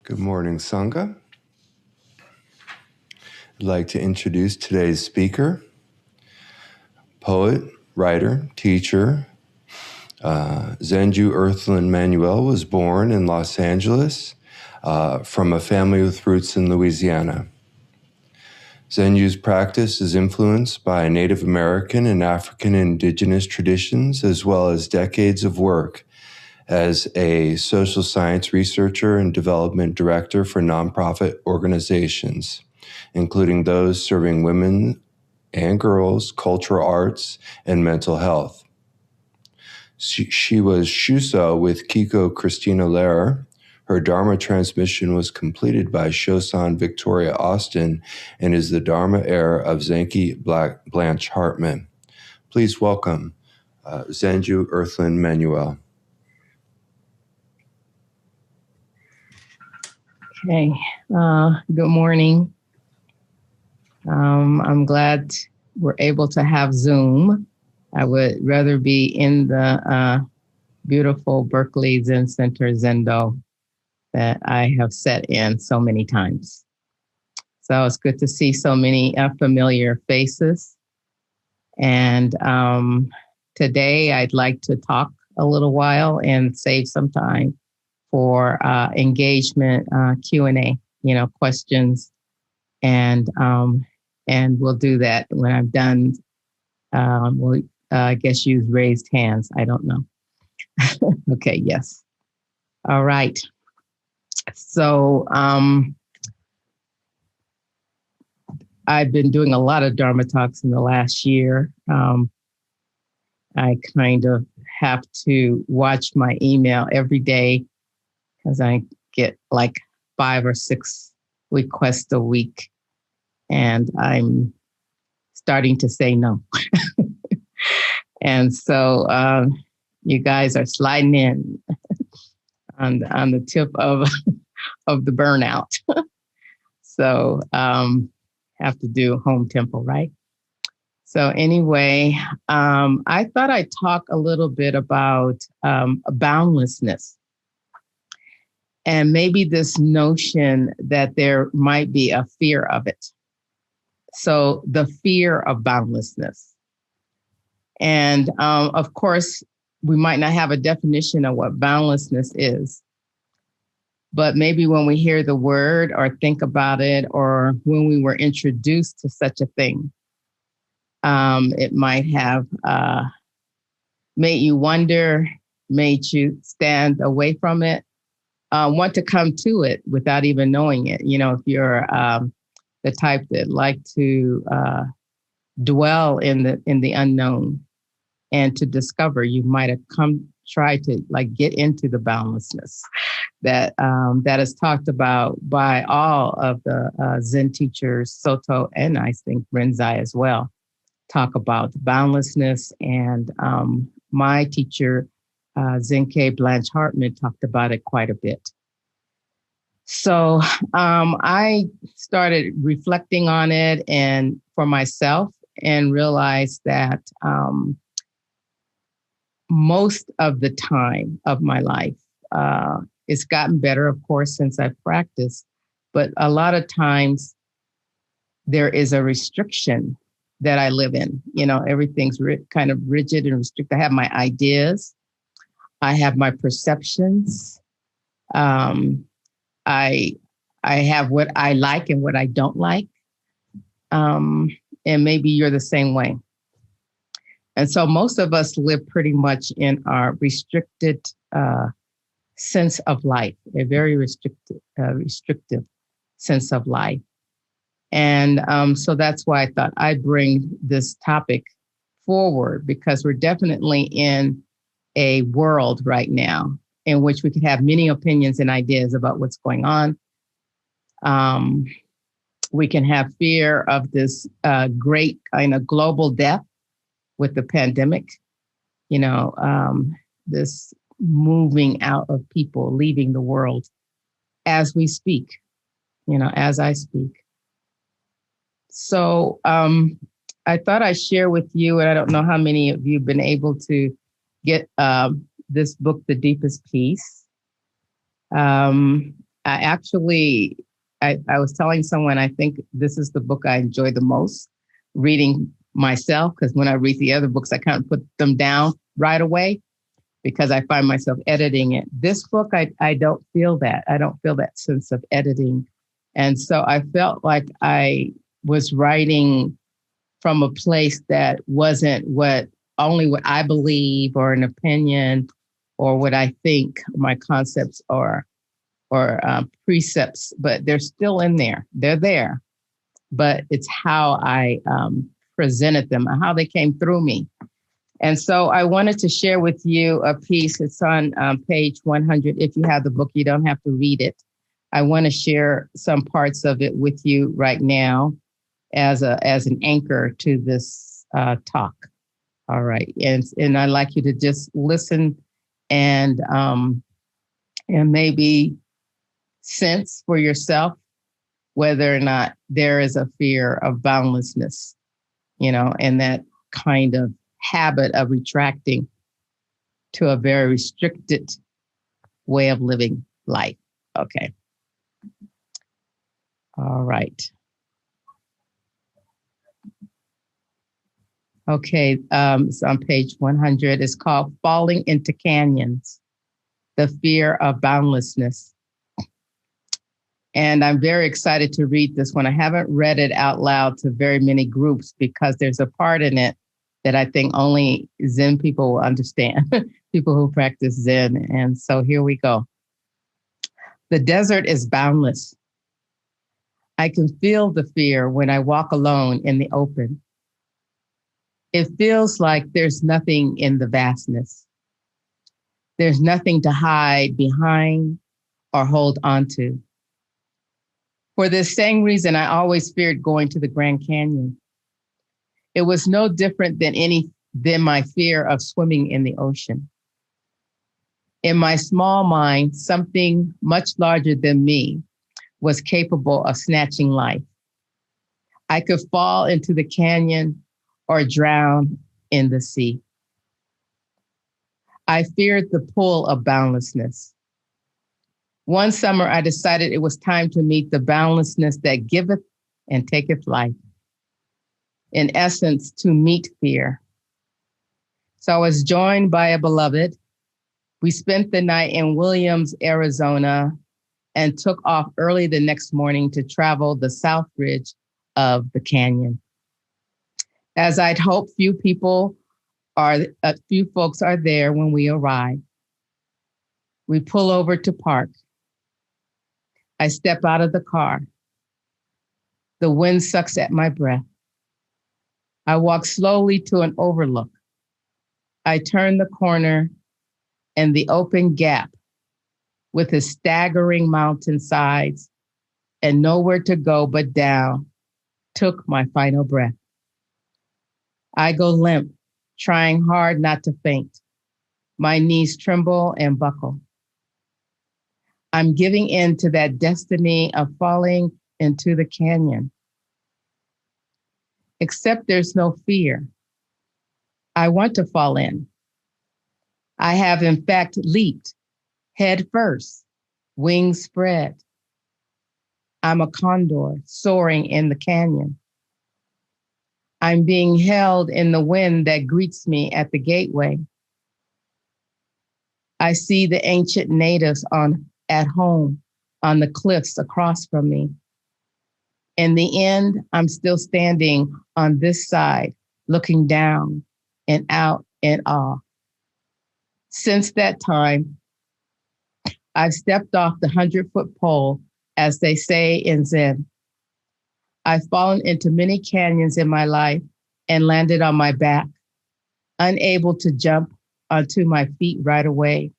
Good morning, Sangha. I'd like to introduce today's speaker, poet, writer, teacher. Zenju Earthlyn Manuel was born in Los Angeles from a family with roots in Louisiana. Zenju's practice is influenced by Native American and African indigenous traditions, as well as decades of work as a social science researcher and development director for nonprofit organizations, including those serving women and girls, cultural arts, and mental health. She was Shuso with Kiko Christina Lehrer. Her Dharma transmission was completed by Shosan Victoria Austin and is the Dharma heir of Zenki Blanche Hartman. Please welcome Zenju Earthlyn Manuel. Okay, good morning. I'm glad we're able to have Zoom. I would rather be in the beautiful Berkeley Zen Center Zendo that I have sat in so many times. So it's good to see so many familiar faces. And today I'd like to talk a little while and save some time for engagement, Q&A, questions. And we'll do that when I'm done. We'll, I guess, use raised hands. I don't know. Okay, yes. All right. So I've been doing a lot of Dharma talks in the last year. I kind of have to watch my email every day because I get like 5 or 6 requests a week, and I'm starting to say no. And so you guys are sliding in on the tip of the burnout. So have to do home temple, right? So anyway, I thought I'd talk a little bit about boundlessness. And maybe this notion that there might be a fear of it. So the fear of boundlessness. And of course, we might not have a definition of what boundlessness is. But maybe when we hear the word or think about it, or when we were introduced to such a thing, it might have made you wonder, made you stand away from it. Want to come to it without even knowing it. If you're the type that like to dwell in the unknown and to discover, you might have try to get into the boundlessness that is talked about by all of the Zen teachers, Soto, and I think Rinzai as well, talk about boundlessness. And my teacher, Zenki Blanche Hartman, talked about it quite a bit. So I started reflecting on it and for myself, and realized that most of the time of my life, it's gotten better, of course, since I've practiced, but a lot of times there is a restriction that I live in. Everything's kind of rigid and restricted. I have my ideas. I have my perceptions. I have what I like and what I don't like. And maybe you're the same way. And so most of us live pretty much in our restricted sense of life, a very restrictive sense of life. And so that's why I thought I'd bring this topic forward, because we're definitely in a world right now in which we could have many opinions and ideas about what's going on. We can have fear of this great kind of global death with the pandemic, this moving out of people, leaving the world as we speak, as I speak. So I thought I'd share with you, and I don't know how many of you have been able to get this book, The Deepest Peace. I actually, I was telling someone, I think this is the book I enjoy the most reading myself, because when I read the other books, I kind of put them down right away because I find myself editing it. This book, I don't feel that. I don't feel that sense of editing. And so I felt like I was writing from a place that wasn't only what I believe or an opinion or what I think my concepts are or precepts, but they're still in there. They're there, but it's how I presented them, how they came through me. And so I wanted to share with you a piece. It's on page 100. If you have the book, you don't have to read it. I want to share some parts of it with you right now as an anchor to this talk. All right. And I'd like you to just listen and maybe sense for yourself whether or not there is a fear of boundlessness, and that kind of habit of retracting to a very restricted way of living life. Okay. All right. Okay, it's on page 100. It's called Falling into Canyons, the Fear of Boundlessness. And I'm very excited to read this one. I haven't read it out loud to very many groups because there's a part in it that I think only Zen people will understand, people who practice Zen. And so here we go. The desert is boundless. I can feel the fear when I walk alone in the open. It feels like there's nothing in the vastness. There's nothing to hide behind or hold onto. For this same reason, I always feared going to the Grand Canyon. It was no different than my fear of swimming in the ocean. In my small mind, something much larger than me was capable of snatching life. I could fall into the canyon or drown in the sea. I feared the pull of boundlessness. One summer, I decided it was time to meet the boundlessness that giveth and taketh life. In essence, to meet fear. So I was joined by a beloved. We spent the night in Williams, Arizona, and took off early the next morning to travel the south ridge of the canyon. As I'd hoped, few folks are there when we arrive. We pull over to park. I step out of the car. The wind sucks at my breath. I walk slowly to an overlook. I turn the corner and the open gap with its staggering mountain sides and nowhere to go but down took my final breath. I go limp, trying hard not to faint. My knees tremble and buckle. I'm giving in to that destiny of falling into the canyon. Except there's no fear. I want to fall in. I have in fact leaped head first, wings spread. I'm a condor soaring in the canyon. I'm being held in the wind that greets me at the gateway. I see the ancient natives at home on the cliffs across from me. In the end, I'm still standing on this side, looking down and out in awe. Since that time, I've stepped off the 100-foot pole, as they say in Zen. I've fallen into many canyons in my life and landed on my back, unable to jump onto my feet right away.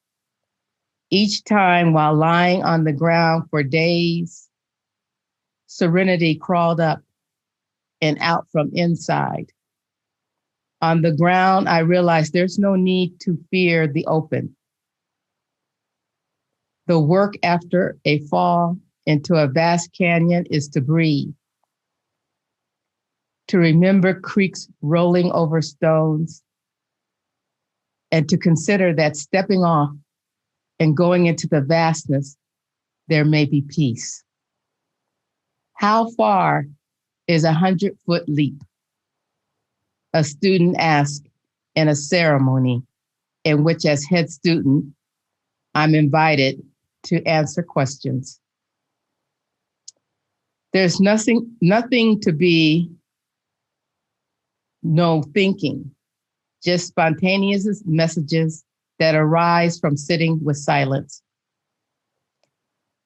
Each time while lying on the ground for days, serenity crawled up and out from inside. On the ground, I realized there's no need to fear the open. The work after a fall into a vast canyon is to breathe, to remember creeks rolling over stones, and to consider that stepping off and going into the vastness there may be peace. How far is a 100-foot leap? A student asked in a ceremony in which, as head student, I'm invited to answer questions. There's nothing to be no thinking, just spontaneous messages that arise from sitting with silence.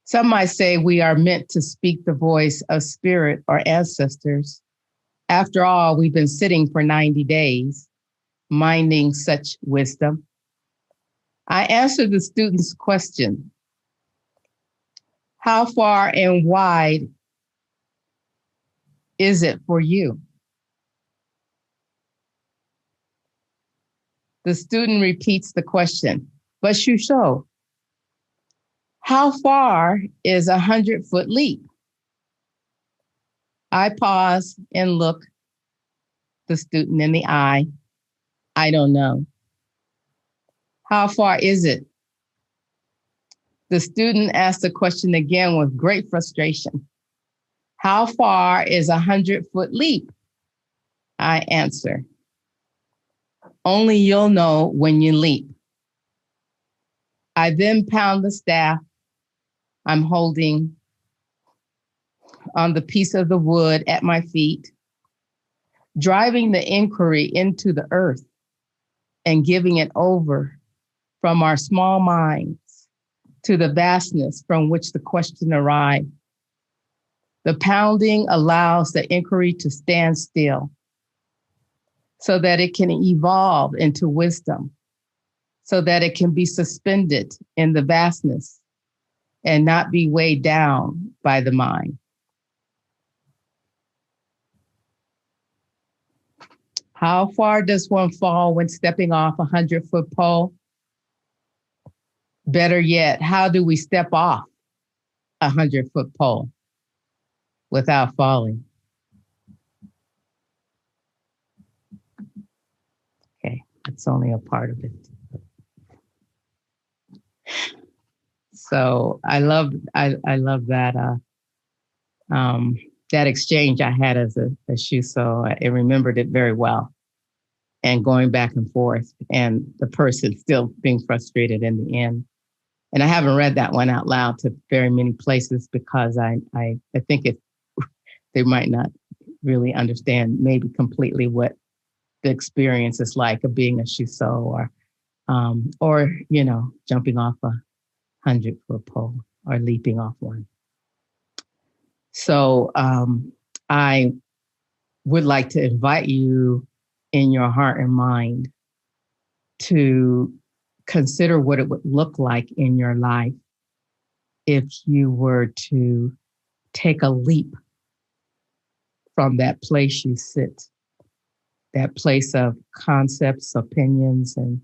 Some might say we are meant to speak the voice of spirit or ancestors. After all, we've been sitting for 90 days, minding such wisdom. I answered the student's question, how far and wide is it for you? The student repeats the question, but Shusho, how far is a 100-foot leap? I pause and look the student in the eye. I don't know. How far is it? The student asked the question again with great frustration. How far is a 100-foot leap? I answer. Only you'll know when you leap. I then pound the staff I'm holding on the piece of the wood at my feet, driving the inquiry into the earth and giving it over from our small minds to the vastness from which the question arrived. The pounding allows the inquiry to stand still so that it can evolve into wisdom, so that it can be suspended in the vastness and not be weighed down by the mind. How far does one fall when stepping off a 100-foot pole? Better yet, how do we step off a 100-foot pole without falling? Okay, that's only a part of it. So I love that that exchange I had as a Shuso. I remembered it very well, and going back and forth, and the person still being frustrated in the end. And I haven't read that one out loud to very many places because I think they might not really understand maybe completely what the experience is like of being a Shuso or jumping off a 100-foot pole or leaping off one. So I would like to invite you in your heart and mind to consider what it would look like in your life if you were to take a leap from that place you sit, that place of concepts, opinions, and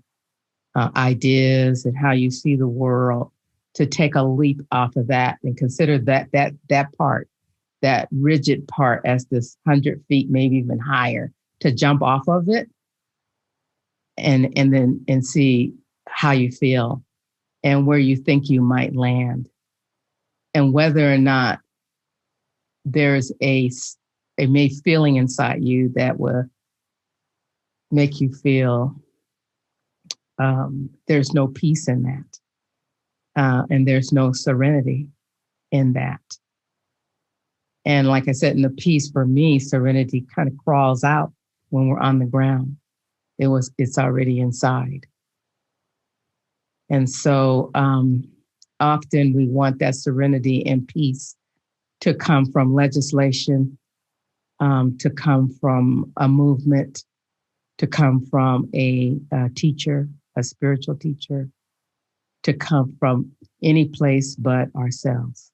ideas and how you see the world, to take a leap off of that and consider that part, that rigid part, as this 100 feet, maybe even higher, to jump off of it and then see how you feel and where you think you might land, and whether or not there's a feeling inside you that will make you feel there's no peace in that, and there's no serenity in that. And like I said, in the peace, for me, serenity kind of crawls out when we're on the ground. It's already inside. And so often we want that serenity and peace to come from legislation, to come from a movement, to come from a teacher, a spiritual teacher, to come from any place but ourselves.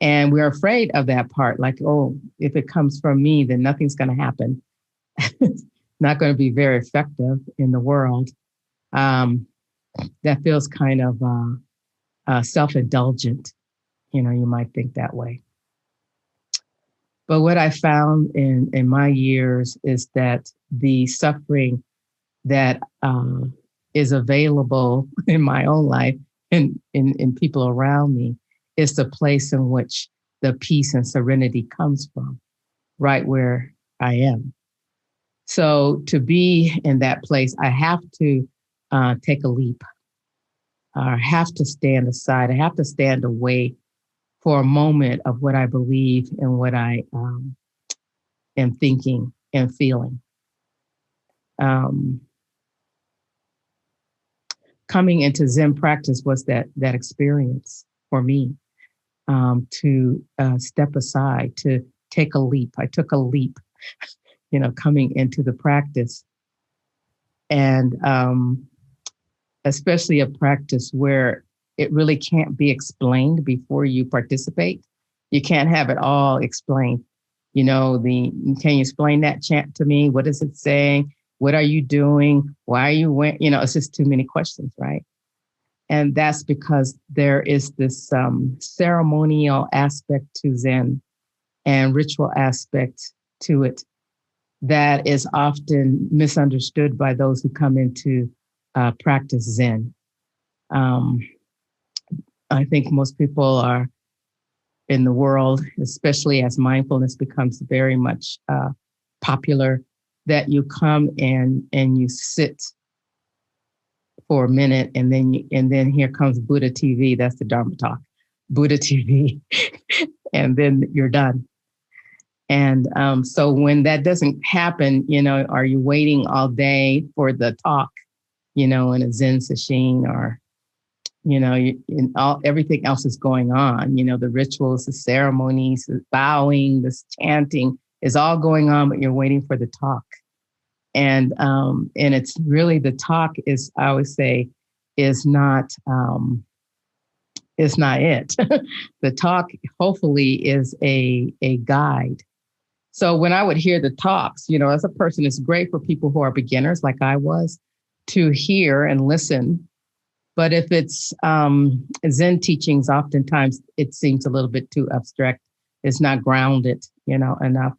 And we're afraid of that part, like, oh, if it comes from me, then nothing's going to happen. It's not going to be very effective in the world. That feels kind of self-indulgent. You might think that way. But what I found in my years is that the suffering that is available in my own life in people around me, it's the place in which the peace and serenity comes from, right where I am. So to be in that place, I have to take a leap. I have to stand aside. I have to stand away for a moment of what I believe and what I am thinking and feeling. Coming into Zen practice was that experience for me, to step aside, to take a leap. I took a leap, coming into the practice, and especially a practice where it really can't be explained before you participate. You can't have it all explained. Can you explain that chant to me? What is it saying? What are you doing? Why are you it's just too many questions, right? And that's because there is this ceremonial aspect to Zen and ritual aspect to it that is often misunderstood by those who come into practice Zen. I think most people are in the world, especially as mindfulness becomes very much popular, that you come and you sit for a minute, and then here comes Buddha TV. That's the Dharma talk, Buddha TV, and then you're done. And so when that doesn't happen, are you waiting all day for the talk, in a Zen sesshin, or everything else is going on. The rituals, the ceremonies, the bowing, this chanting is all going on, but you're waiting for the talk. And it's really the talk is, I always say, is not it. The talk hopefully is a guide. So when I would hear the talks, as a person, it's great for people who are beginners like I was to hear and listen. But if it's Zen teachings, oftentimes it seems a little bit too abstract. It's not grounded, enough.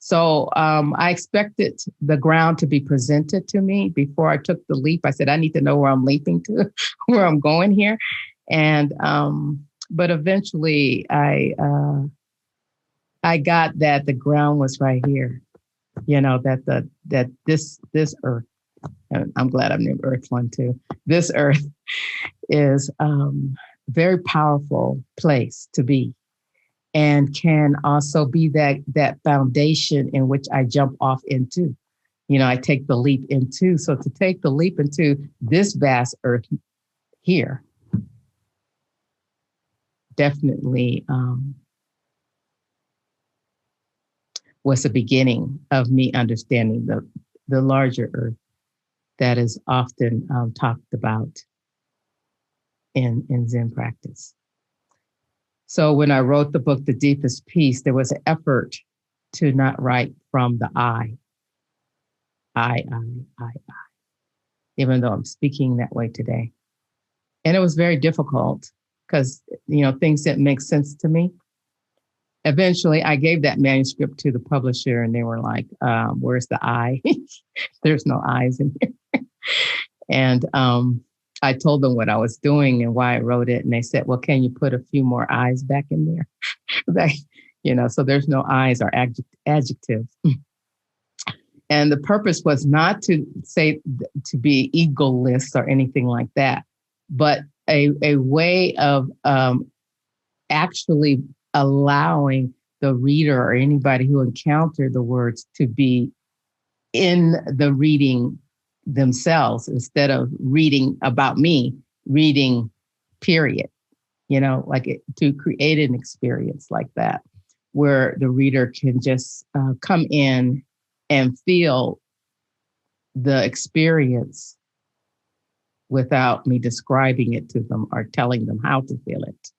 So I expected the ground to be presented to me before I took the leap. I said, I need to know where I'm leaping to, where I'm going here. And but eventually I got that the ground was right here, that this earth, and I'm glad I'm named Earthlyn too. This earth is a very powerful place to be, and can also be that foundation in which I jump off into. I take the leap into. So to take the leap into this vast earth here, definitely was the beginning of me understanding the larger earth that is often talked about in Zen practice. So when I wrote the book, The Deepest Peace, there was an effort to not write from the I, even though I'm speaking that way today. And it was very difficult because, things didn't make sense to me. Eventually, I gave that manuscript to the publisher and they were like, where's the I? There's no I's in here. And I told them what I was doing and why I wrote it. And they said, well, can you put a few more I's back in there? So there's no I's or adjectives. And the purpose was not to say to be egoless or anything like that, but a way of actually allowing the reader or anybody who encountered the words to be in the reading themselves instead of reading about me, reading period, to create an experience like that where the reader can just come in and feel the experience without me describing it to them or telling them how to feel it.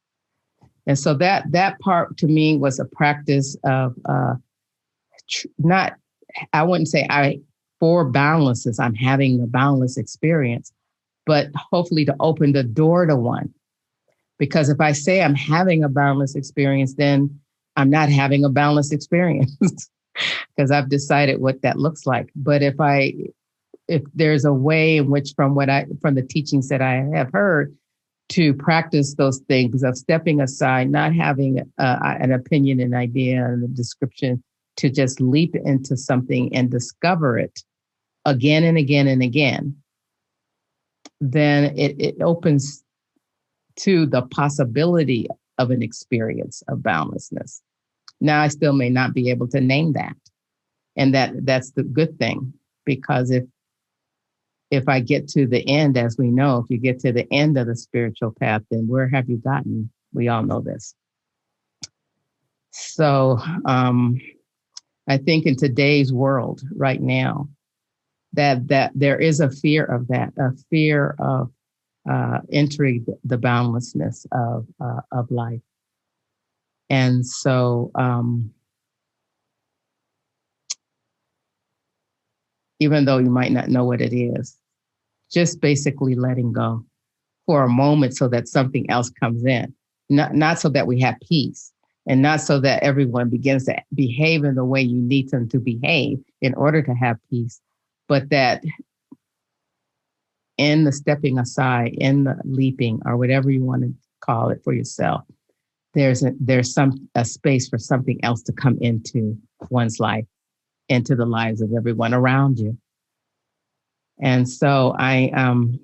And so that part to me was a practice of I wouldn't say for boundlessness, I'm having a boundless experience, but hopefully to open the door to one. Because if I say I'm having a boundless experience, then I'm not having a boundless experience because I've decided what that looks like. But if there's a way in which from the teachings that I have heard, to practice those things of stepping aside, not having an opinion, an idea, and a description, to just leap into something and discover it again and again and again, then it opens to the possibility of an experience of boundlessness. Now, I still may not be able to name that. And that's the good thing, because if I get to the end, as we know, if you get to the end of the spiritual path, then where have you gotten? We all know this. So I think in today's world right now, that there is a fear of that, a fear of entering the boundlessness of life. And so even though you might not know what it is, just basically letting go for a moment so that something else comes in, not so that we have peace, and not so that everyone begins to behave in the way you need them to behave in order to have peace, but that in the stepping aside, in the leaping, or whatever you want to call it for yourself, there's a space for something else to come into one's life, into the lives of everyone around you. And so I am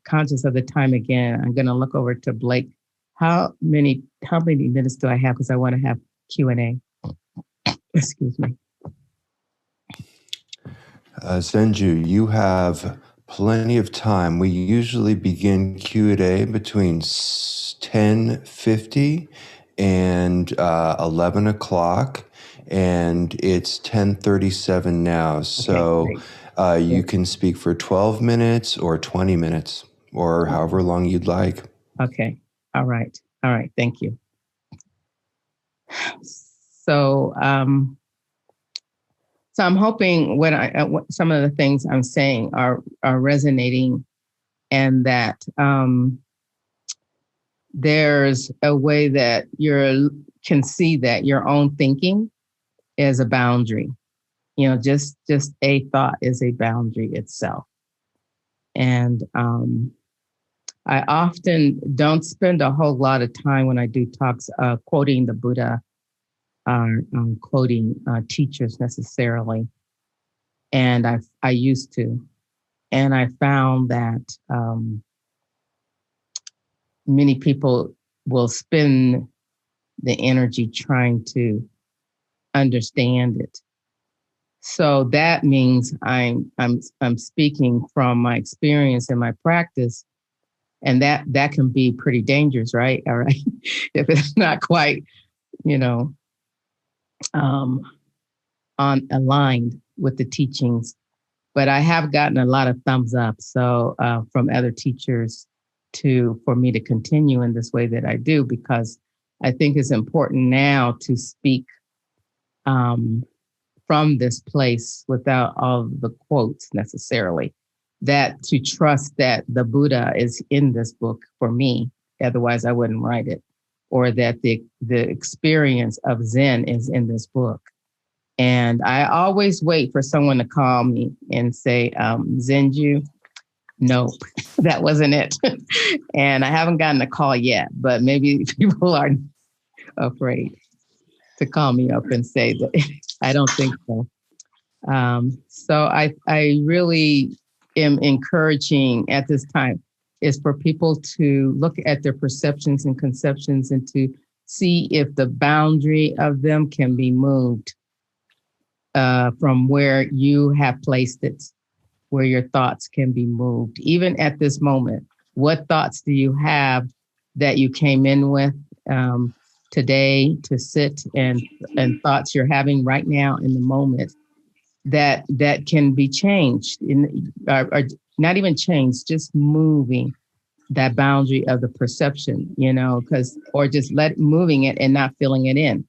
conscious of the time again. I'm going to look over to Blake. How many minutes do I have? Because I want to have Q&A. Excuse me. Zenju, you have plenty of time. We usually begin Q&A between 10:50 and 11 o'clock, and it's 10:37 now. So you can speak for 12 minutes or 20 minutes or however long you'd like. Okay. All right. Thank you. So, so I'm hoping what some of the things I'm saying are resonating, and that there's a way that you can see that your own thinking is a boundary. You know, just a thought is a boundary itself. And I often don't spend a whole lot of time when I do talks quoting the Buddha, quoting teachers necessarily. And I used to. And I found that many people will spend the energy trying to understand it. So that means I'm speaking from my experience and my practice, and that can be pretty dangerous, right? All right, if it's not quite, aligned with the teachings. But I have gotten a lot of thumbs up, so from other teachers for me to continue in this way that I do, because I think it's important now to speak from this place without all the quotes necessarily, that to trust that the Buddha is in this book for me, otherwise I wouldn't write it, or that the experience of Zen is in this book. And I always wait for someone to call me and say, Zenju, nope, that wasn't it. And I haven't gotten a call yet, but maybe people are afraid to call me up and say that I don't think so. So I really am encouraging at this time is for people to look at their perceptions and conceptions and to see if the boundary of them can be moved from where you have placed it, where your thoughts can be moved. Even at this moment, what thoughts do you have that you came in with today to sit and thoughts you're having right now in the moment that can be changed, or not even changed, just moving that boundary of the perception, or just moving it and not filling it in.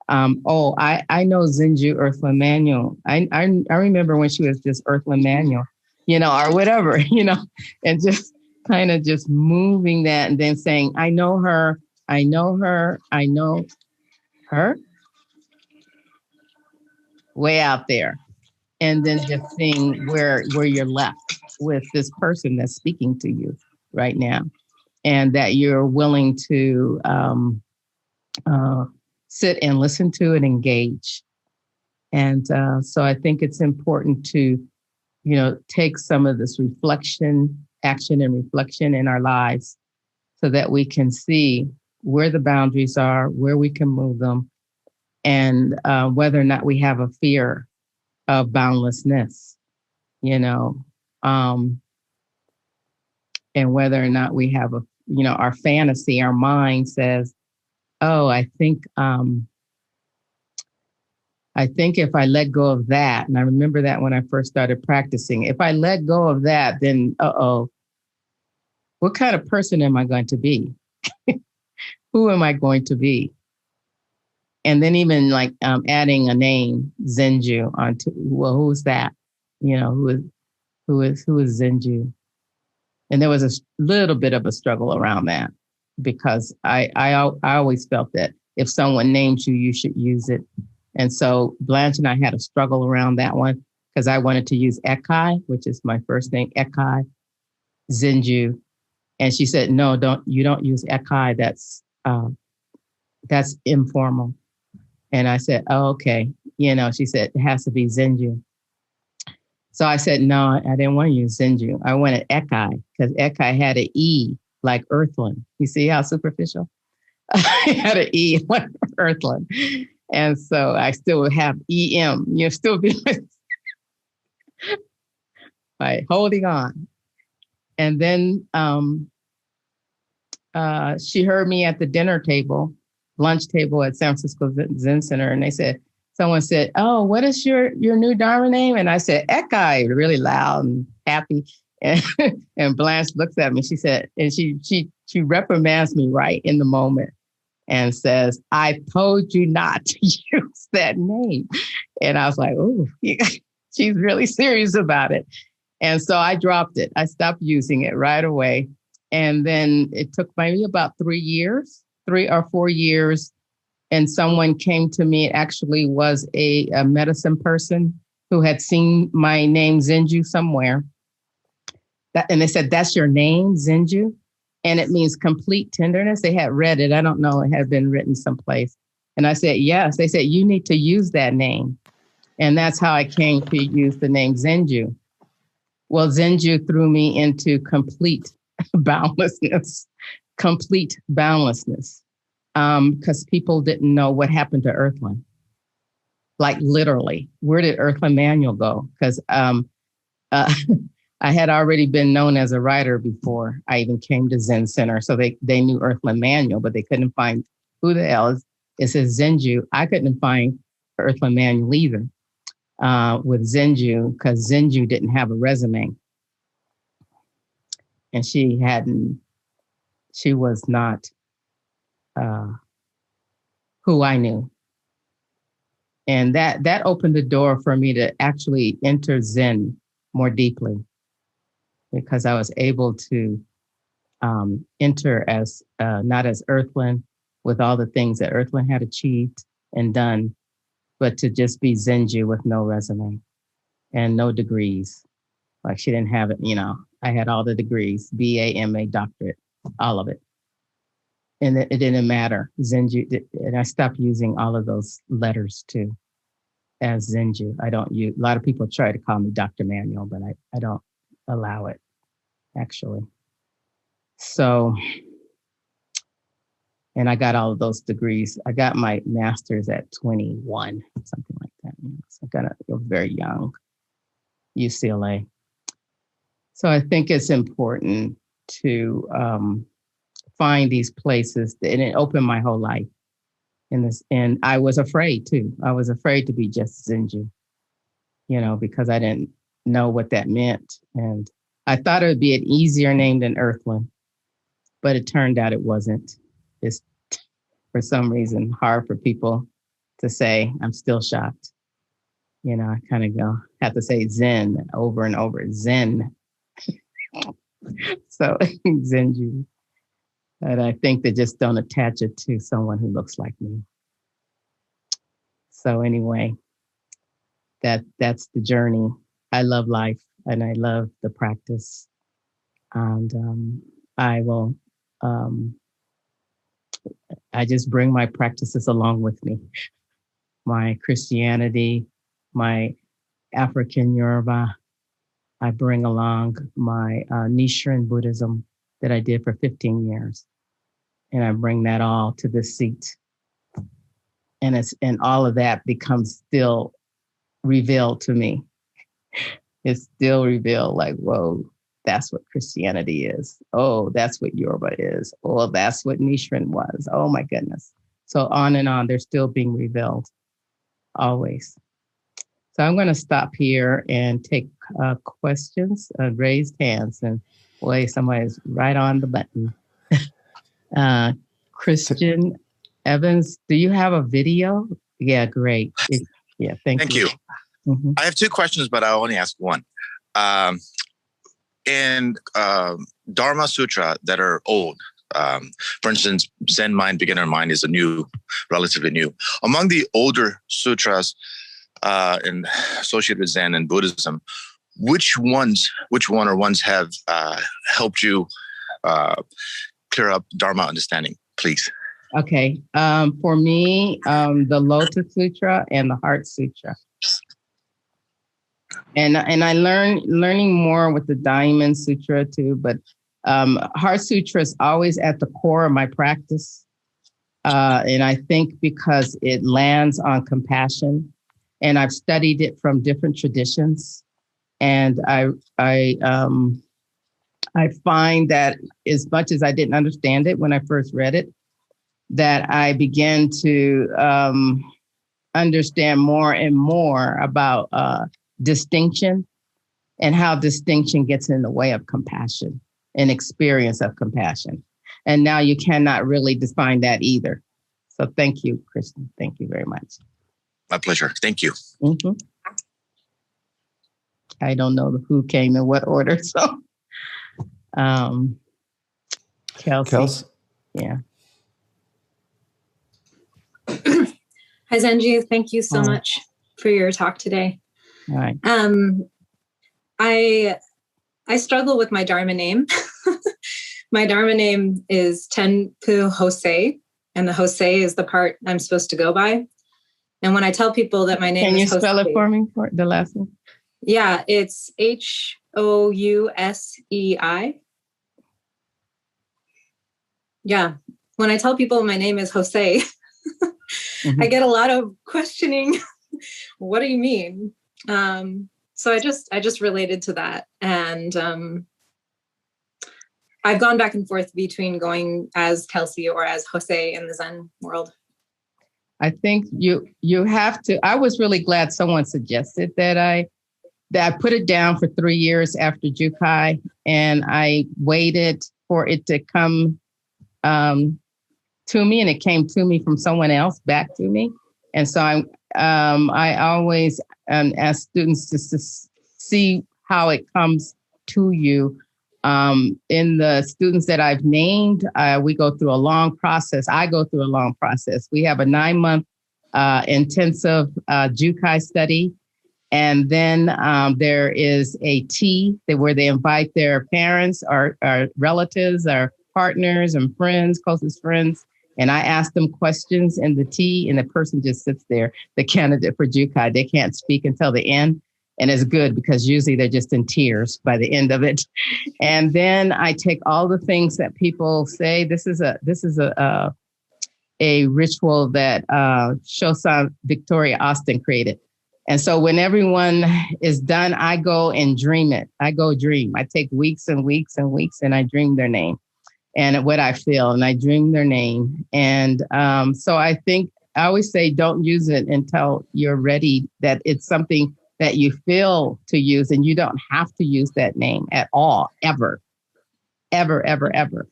I know Zenju Earthlyn Manuel. I remember when she was just Earthlyn Manuel, or whatever, and just kind of just moving that and then saying, I know her, I know her, I know her, way out there. And then just seeing where you're left with this person that's speaking to you right now. and that you're willing to sit and listen to and engage. And so I think it's important to, take some of this action and reflection in our lives so that we can see where the boundaries are, where we can move them, and whether or not we have a fear of boundlessness, um, and whether or not we have our fantasy, our mind says, oh, I think if I let go of that, and I remember that when I first started practicing, if I let go of that, then, what kind of person am I going to be? Who am I going to be? And then even like adding a name, Zenju, onto, well, who's that? Who is Zenju? And there was a little bit of a struggle around that because I always felt that if someone names you, you should use it. And so Blanche and I had a struggle around that one because I wanted to use Ekai, which is my first name, Ekai, Zenju. And she said, no, you don't use Ekai. That's informal. And I said, oh, okay. She said, it has to be Zenju. So I said, no, I didn't want to use Zenju. I wanted Ekai because Ekai had an E like Earthlyn. You see how superficial? I had an E like Earthlyn. And so I still have EM. You're still be like holding on. And then she heard me at the dinner table, lunch table at San Francisco Zen Center. And someone said, oh, what is your new Dharma name? And I said, Ekai, really loud and happy. And Blanche looks at me. She said, and she reprimands me right in the moment and says, I told you not to use that name. And I was like, oh, she's really serious about it. And so I dropped it. I stopped using it right away. And then it took maybe about 3 or 4 years. And someone came to me, it actually was a medicine person who had seen my name Zenju somewhere. And they said, that's your name, Zenju? And it means complete tenderness. They had read it. I don't know. It had been written someplace. And I said, yes. They said, you need to use that name. And that's how I came to use the name Zenju. Well, Zenju threw me into complete boundlessness, because people didn't know what happened to Earthlyn. Like literally, where did Earthlyn Manuel go? Because I had already been known as a writer before I even came to Zen Center. So they knew Earthlyn Manuel, but they couldn't find who the hell is. It says Zenju. I couldn't find Earthlyn Manuel either with Zenju because Zenju didn't have a resume. And she was not who I knew. And that opened the door for me to actually enter Zen more deeply, because I was able to enter as not as Earthlyn with all the things that Earthlyn had achieved and done, but to just be Zenju with no resume and no degrees. Like she didn't have it, I had all the degrees, BA, MA, doctorate, all of it. And it didn't matter. Zenju, and I stopped using all of those letters too as Zenju. I don't use, a lot of people try to call me Dr. Manuel, but I don't allow it, actually. So, and I got all of those degrees. I got my master's at 21, something like that. So I was very young, UCLA. So I think it's important to find these places, and it opened my whole life in this. And I was afraid too. I was afraid to be just Zenju, because I didn't know what that meant. And I thought it would be an easier name than Earthlyn, but it turned out it wasn't. It's for some reason hard for people to say. I'm still shocked. I kind of have to say Zen over and over. Zen. So Zenju. But I think they just don't attach it to someone who looks like me. So anyway, that's the journey. I love life and I love the practice. And I will I just bring my practices along with me. My Christianity, my African Yoruba. I bring along my Nichiren Buddhism that I did for 15 years. And I bring that all to the seat. And all of that becomes still revealed to me. It's still revealed like, whoa, that's what Christianity is. Oh, that's what Yoruba is. Oh, that's what Nichiren was. Oh my goodness. So on and on, they're still being revealed always. So I'm going to stop here and take questions, raised hands, and boy, somebody's right on the button. Christian Evans, do you have a video? Yeah, great. Yeah, thank you. Mm-hmm. I have two questions, but I'll only ask one. In Dharma Sutra that are old, for instance, Zen Mind, Beginner Mind is relatively new. Among the older sutras associated with Zen and Buddhism, which one or ones have helped you clear up Dharma understanding, please? Okay. For me, the Lotus Sutra and the Heart Sutra. And I learning more with the Diamond Sutra too, but Heart Sutra is always at the core of my practice. And I think because it lands on compassion, and I've studied it from different traditions. And I find that as much as I didn't understand it when I first read it, that I began to understand more and more about distinction and how distinction gets in the way of compassion and experience of compassion. And now you cannot really define that either. So thank you, Kristen. Thank you very much. My pleasure. Thank you. Mm-hmm. I don't know who came in what order. So, Kelsey. Yeah. Hi, Zenju. Thank you so much for your talk today. All right. I struggle with my Dharma name. My Dharma name is Tenpu Hosei, and the Hosei is the part I'm supposed to go by. And when I tell people that my name Can you is Hosei, spell it for me for the last one? Yeah, it's Housei. Yeah. When I tell people my name is Hosei, I get a lot of questioning. What do you mean? So I just related to that. And I've gone back and forth between going as Kelsey or as Hosei in the Zen world. I think you have to. I was really glad someone suggested that I put it down for 3 years after Jukai, and I waited for it to come to me, and it came to me from someone else back to me. And so I always ask students to see how it comes to you. In the students that I've named, we go through a long process. I go through a long process. We have a 9-month intensive Jukai study. And then there is a tea where they invite their parents or relatives or partners and friends, closest friends. And I ask them questions in the tea, and the person just sits there, the candidate for Jukai. They can't speak until the end. And it's good because usually they're just in tears by the end of it. And then I take all the things that people say. This is a ritual that Shosan Victoria Austin created. And so when everyone is done, I go and dream it. I dream. I take weeks and weeks and weeks, and I dream their name and what I feel, and I dream their name. And so I think I always say, don't use it until you're ready, that it's something that you feel to use, and you don't have to use that name at all, ever.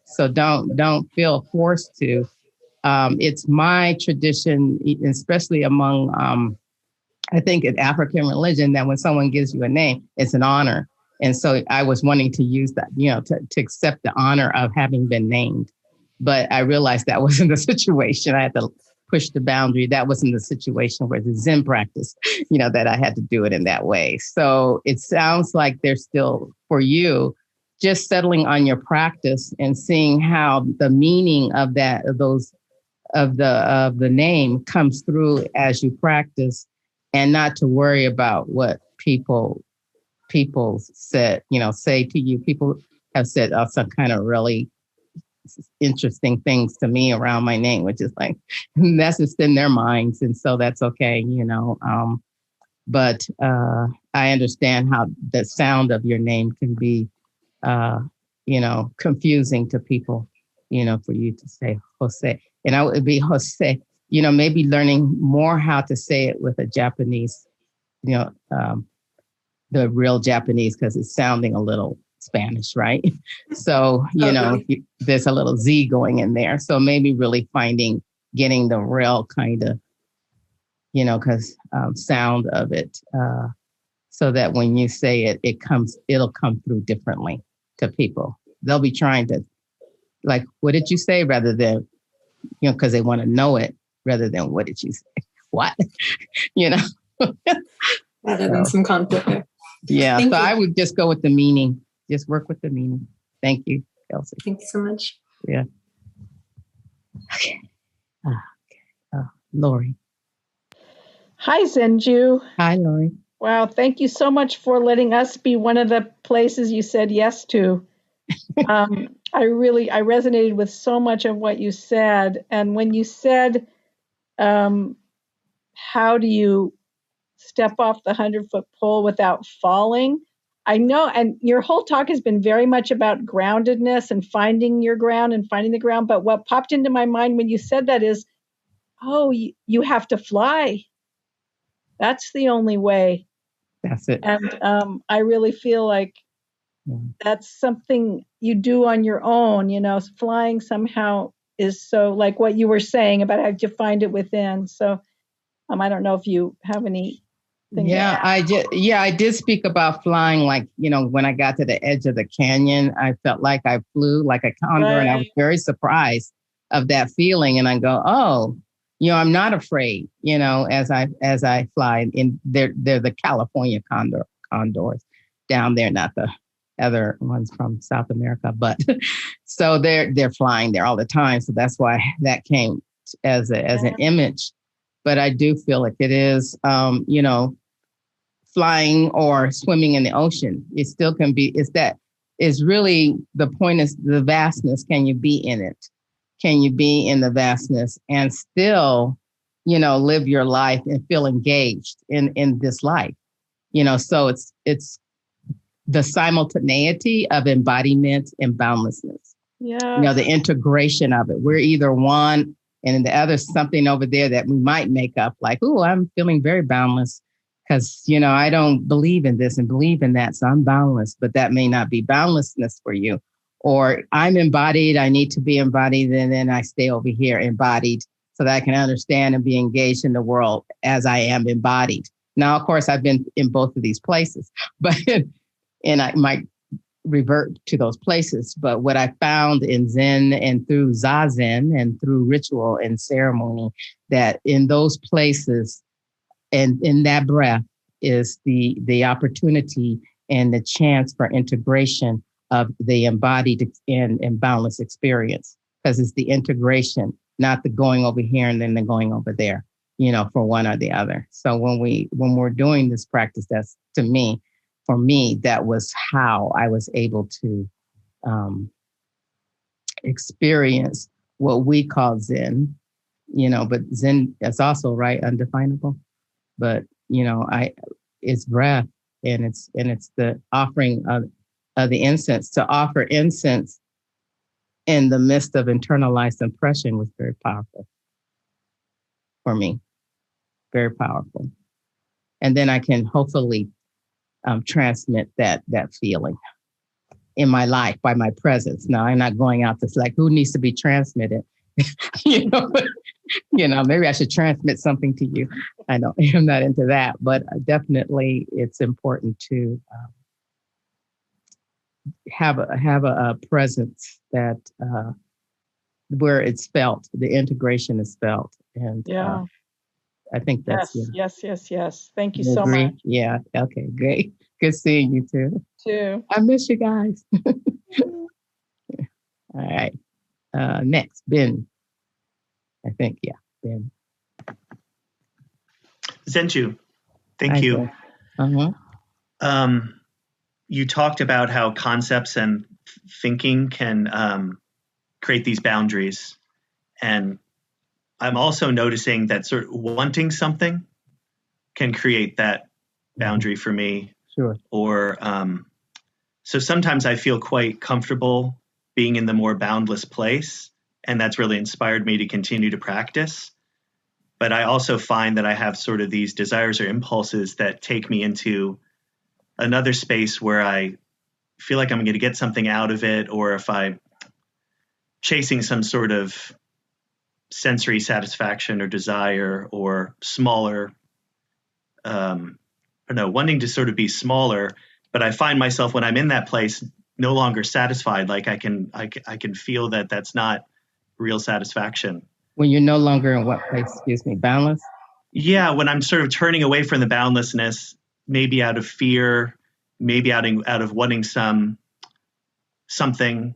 So don't feel forced to. It's my tradition, especially among, I think in African religion, that when someone gives you a name, it's an honor. And so I was wanting to use that, to accept the honor of having been named. But I realized that wasn't the situation. I had to push the boundary. That wasn't the situation where the Zen practice, that I had to do it in that way. So it sounds like there's still, for you, just settling on your practice and seeing how the meaning of that, of the name comes through as you practice, and not to worry about what people said, say to you. People have said some kind of really interesting things to me around my name, which is like, that's just in their minds. And so that's okay, but I understand how the sound of your name can be, confusing to people, for you to say Jose. And I would be Jose, maybe learning more how to say it with a Japanese, the real Japanese, because it's sounding a little Spanish, right? So, there's a little Z going in there. So maybe really getting the real kind of, because sound of it, so that when you say it, it'll come through differently to people. They'll be trying to, like, what did you say? Rather than, because they want to know it, rather than what did you say? What? Rather than some conflict there. Yeah. Thank you. I would just go with the meaning. Just work with the meaning. Thank you, Kelsey. Thank you so much. Yeah. Okay. Lori. Hi, Zenju. Hi, Lori. Wow, thank you so much for letting us be one of the places you said yes to. I resonated with so much of what you said. And when you said, how do you step off the 100-foot pole without falling? I know, and your whole talk has been very much about groundedness and finding your ground and finding the ground. But what popped into my mind when you said that is, you have to fly. That's the only way. That's it. And I really feel like that's something you do on your own. Flying somehow is so, like what you were saying about how you find it within. So I don't know if you have any. Yeah, I did speak about flying. Like, when I got to the edge of the canyon, I felt like I flew like a condor, right. And I was very surprised of that feeling. And I go, oh, I'm not afraid, as I fly. And they're the California condors down there, not the other ones from South America. But so they're flying there all the time. So that's why that came as an image. But I do feel like it is, flying or swimming in the ocean. It still can be. Is really the point is the vastness. Can you be in it? Can you be in the vastness and still, live your life and feel engaged in this life? So it's the simultaneity of embodiment and boundlessness. Yeah. The integration of it. We're either one and the other something over there that we might make up like, oh, I'm feeling very boundless because, I don't believe in this and believe in that. So I'm boundless, but that may not be boundlessness for you. Or I'm embodied, I need to be embodied, and then I stay over here embodied so that I can understand and be engaged in the world as I am embodied. Now, of course, I've been in both of these places, and I might revert to those places. But what I found in Zen and through Zazen and through ritual and ceremony, that in those places and in that breath is the opportunity and the chance for integration of the embodied and boundless experience, because it's the integration, not the going over here and then the going over there, for one or the other. So when we're doing this practice, that's for me, that was how I was able to experience what we call Zen, but Zen is also, right, undefinable. But, it's breath and it's the offering of the incense. To offer incense in the midst of internalized impression was very powerful for me, very powerful. And then I can hopefully transmit that feeling in my life by my presence. Now, I'm not going out to like, who needs to be transmitted? Maybe I should transmit something to you. I know I'm not into that, but definitely it's important to have a presence that where it's felt, the integration is felt. And I think that's yes. Thank you so much. Yeah. Okay, great. Good seeing you too. Too. I miss you guys. next. Ben, I think, yeah, Ben. Zenju, thank you. You talked about how concepts and thinking can create these boundaries. And I'm also noticing that sort of wanting something can create that boundary for me. Sure. Or so sometimes I feel quite comfortable being in the more boundless place, and that's really inspired me to continue to practice. But I also find that I have sort of these desires or impulses that take me into another space where I feel like I'm going to get something out of it, or if I'm chasing some sort of sensory satisfaction or desire or smaller, wanting to sort of be smaller. But I find myself when I'm in that place no longer satisfied. Like I can feel that that's not real satisfaction. When you're no longer in what place? Excuse me, boundless? Yeah, when I'm sort of turning away from the boundlessness, maybe out of fear, maybe out of wanting something,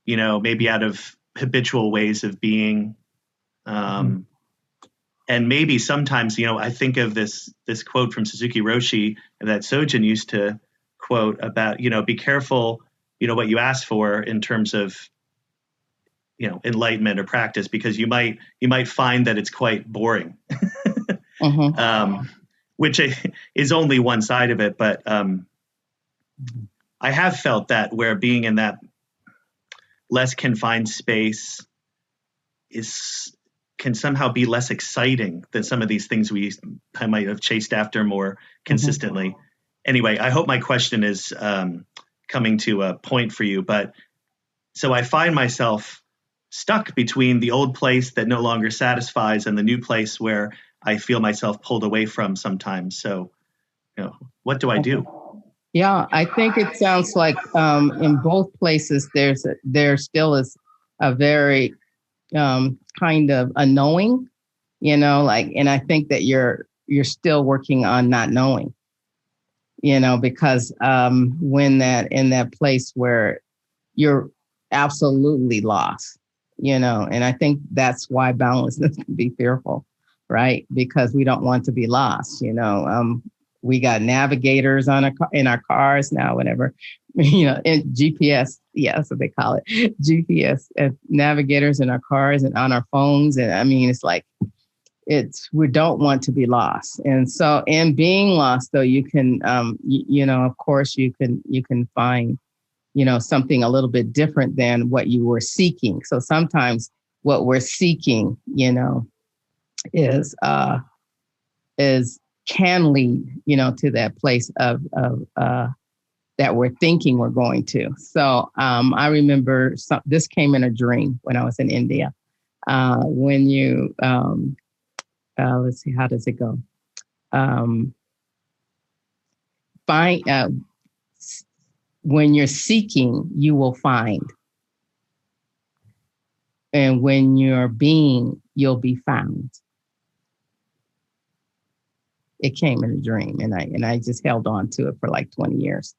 maybe out of habitual ways of being. And maybe sometimes, I think of this quote from Suzuki Roshi that Sojin used to quote about, be careful, what you ask for in terms of, enlightenment or practice, because you might find that it's quite boring, which is only one side of it. But I have felt that where being in that less confined space can somehow be less exciting than some of these things I might have chased after more consistently. Anyway, I hope my question is coming to a point for you. But so I find myself stuck between the old place that no longer satisfies and the new place where I feel myself pulled away from sometimes. So, what do I do? Yeah, I think it sounds like in both places there still is a very kind of a knowing, and I think that you're still working on not knowing, because when in that place where you're absolutely lost, and I think that's why boundlessness can be fearful, right? Because we don't want to be lost, we got navigators in our cars now, whatever, and GPS. Yeah, that's what they call it. GPS and navigators in our cars and on our phones. And I mean, it's like, we don't want to be lost. And so in being lost, though, you can, of course you can find, something a little bit different than what you were seeking. So sometimes what we're seeking, is can lead, to that place of that we're thinking we're going to. So I remember this came in a dream when I was in India. When you, let's see, how does it go? When you're seeking, you will find. And when you're being, you'll be found. It came in a dream, and I just held on to it for like 20 years.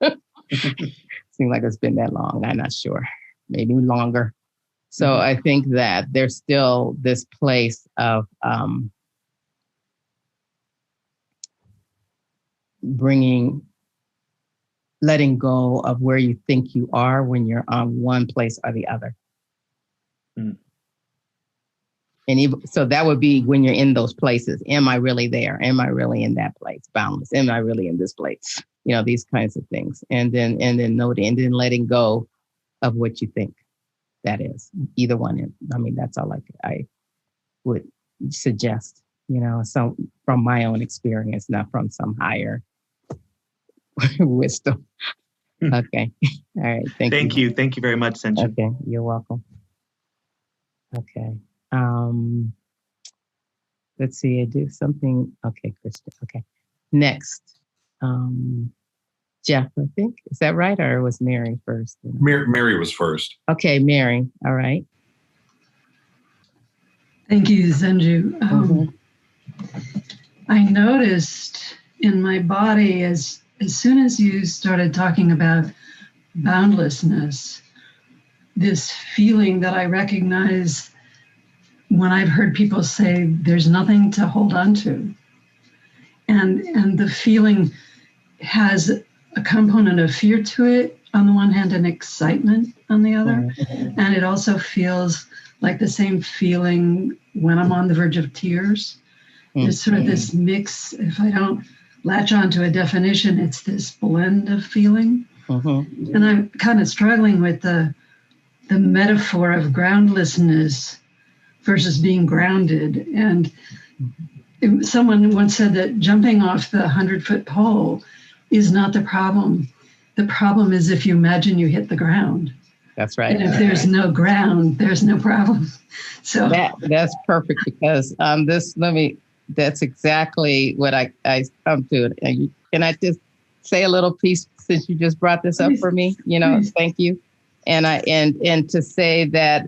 Seems like it's been that long. I'm not sure, maybe longer. So I think that there's still this place of letting go of where you think you are when you're on one place or the other. And so that would be when you're in those places. Am I really there? Am I really in that place? Boundless. Am I really in this place? These kinds of things. And then noting, and then letting go of what you think that is. Either one. I mean, that's all I would suggest, so from my own experience, not from some higher wisdom. Okay. All right. Thank you. Thank you very much, Zenju. Okay. You're welcome. Okay. Let's see, I do something. Okay, Kristen. Okay. Next. Jeff, I think. Is that right? Or was Mary first? Mary was first. Okay, Mary. All right. Thank you, Zenju. I noticed in my body as soon as you started talking about boundlessness, this feeling that I recognize when I've heard people say there's nothing to hold on to. And the feeling has a component of fear to it on the one hand and excitement on the other. And it also feels like the same feeling when I'm on the verge of tears. There's sort of this mix. If I don't latch onto a definition, it's this blend of feeling. And I'm kind of struggling with the metaphor of groundlessness versus being grounded. And someone once said that jumping off the 100-foot pole is not the problem. The problem is if you imagine you hit the ground. That's right. And if there's no ground, there's no problem. So that's perfect, because that's exactly what I come to. Can I just say a little piece since you just brought this up for me? Thank you. And to say that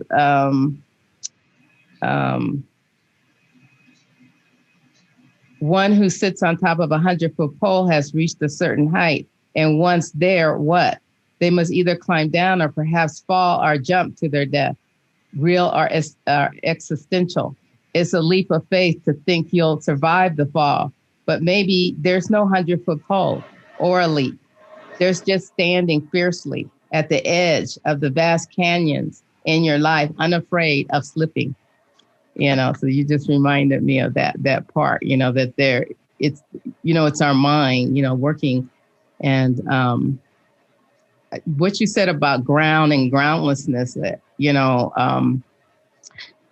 one who sits on top of a 100-foot pole has reached a certain height. And once there, what? They must either climb down or perhaps fall or jump to their death. Real or existential. It's a leap of faith to think you'll survive the fall. But maybe there's no 100-foot pole or a leap. There's just standing fiercely at the edge of the vast canyons in your life, unafraid of slipping. So you just reminded me of that part, that it's our mind, working. And what you said about ground and groundlessness, I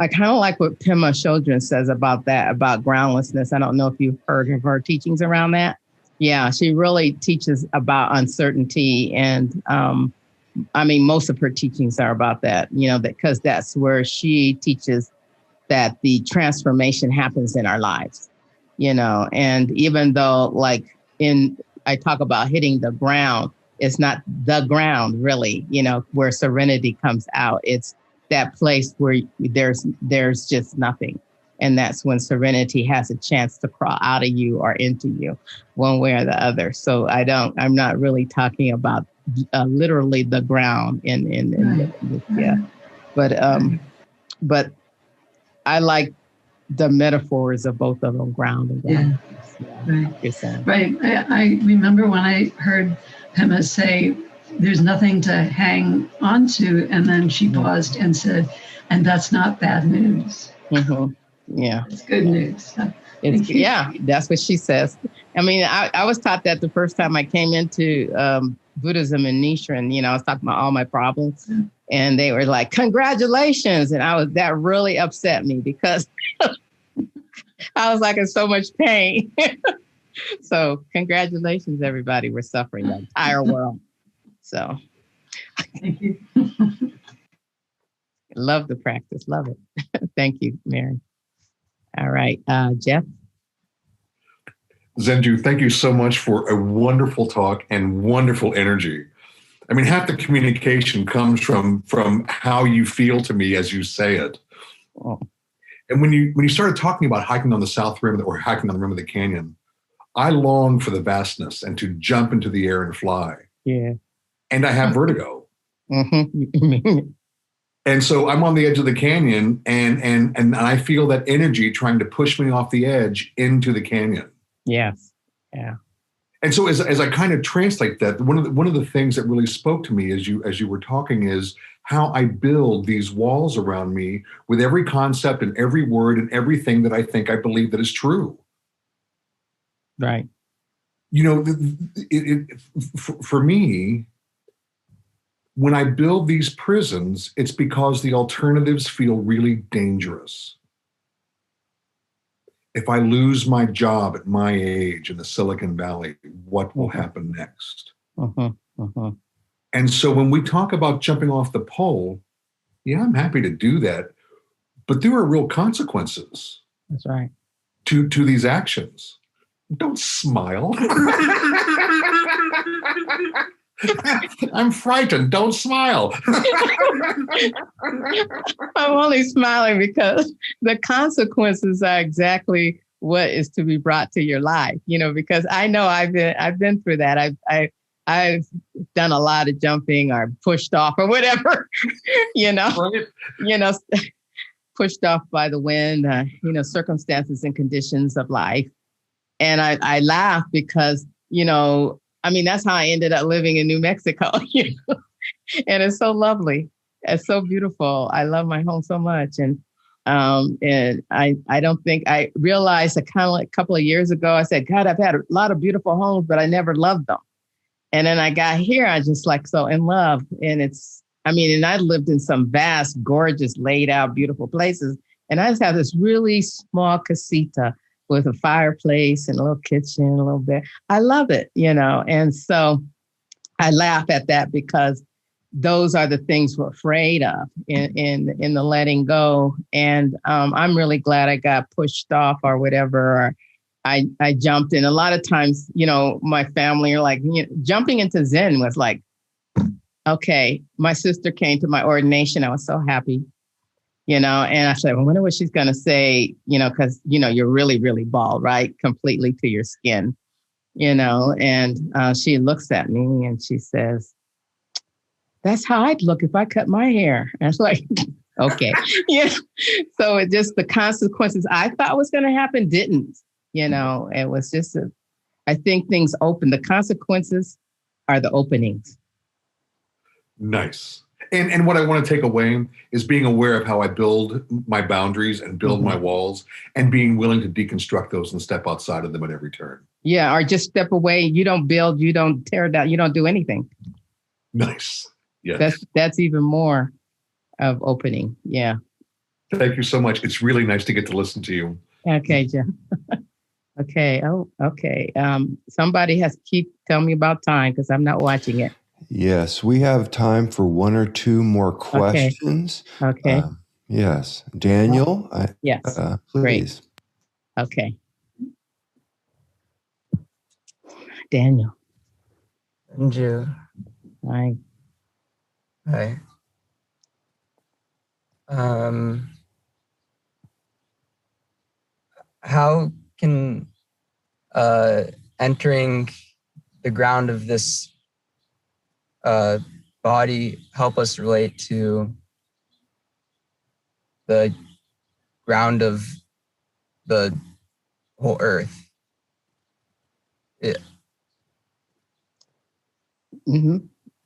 kind of like what Pema Chodron says about that, about groundlessness. I don't know if you've heard of her teachings around that. Yeah, she really teaches about uncertainty. And most of her teachings are about that, because that's where she teaches that the transformation happens in our lives, and even though I talk about hitting the ground, it's not the ground really, where serenity comes out. It's that place where there's just nothing. And that's when serenity has a chance to crawl out of you or into you one way or the other. So I'm not really talking about literally the ground but I like the metaphors of both of them, ground and ground. Right. I remember when I heard Pema say, there's nothing to hang on to. And then she paused and said, and that's not bad news. Yeah. It's good news. That's what she says. I was taught that the first time I came into Buddhism in Nichiren, I was talking about all my problems. And they were like, congratulations. And that really upset me because I was like in so much pain. So congratulations, everybody. We're suffering, the entire world. So thank you. Love the practice. Love it. Thank you, Mary. All right. Jeff. Zenju, thank you so much for a wonderful talk and wonderful energy. Half the communication comes from how you feel to me as you say it. Oh. And when you started talking about hiking on the south rim or hiking on the rim of the canyon, I long for the vastness and to jump into the air and fly. Yeah. And I have vertigo. Mm-hmm. And so I'm on the edge of the canyon and I feel that energy trying to push me off the edge into the canyon. Yes. Yeah. And so as I kind of translate that, one of the things that really spoke to me as you were talking is how I build these walls around me with every concept and every word and everything that I believe that is true. Right. For me, when I build these prisons, it's because the alternatives feel really dangerous. If I lose my job at my age in the Silicon Valley, what will happen next? And so when we talk about jumping off the pole, yeah, I'm happy to do that. But there are real consequences. That's right. To these actions. Don't smile. I'm frightened. Don't smile. I'm only smiling because the consequences are exactly what is to be brought to your life, because I know I've been through that. I've done a lot of jumping or pushed off or whatever, you know, pushed off by the wind, circumstances and conditions of life. And I laugh because, that's how I ended up living in New Mexico, and it's so lovely. It's so beautiful. I love my home so much. And I don't think I realized that kind of like a couple of years ago, I said, God, I've had a lot of beautiful homes, but I never loved them. And then I got here, I just like so in love. And and I lived in some vast, gorgeous, laid out, beautiful places. And I just have this really small casita with a fireplace and a little kitchen, a little bit. I love it, And so I laugh at that because those are the things we're afraid of in the letting go. And I'm really glad I got pushed off or whatever, or I jumped in. A lot of times, my family are like, jumping into Zen was like, okay. My sister came to my ordination. I was so happy, and I said, I wonder what she's going to say, because, you're really, really bald, right? Completely to your skin, and she looks at me and she says, that's how I'd look if I cut my hair. And I was like, okay. Yeah. So it just, the consequences I thought was going to happen didn't, it was just, I think things open. The consequences are the openings. Nice. And what I want to take away is being aware of how I build my boundaries and build my walls, and being willing to deconstruct those and step outside of them at every turn. Yeah. Or just step away. You don't build, you don't tear down, you don't do anything. Nice. Yeah. That's even more of opening. Yeah. Thank you so much. It's really nice to get to listen to you. Okay, Jim. Okay. Oh, okay. Somebody has to keep telling me about time because I'm not watching it. Yes, we have time for one or two more questions. Okay. Yes. Daniel? Yes. Please. Great. Okay. Daniel. Zenju. Hi. Hi. How can entering the ground of this body help us relate to the ground of the whole earth?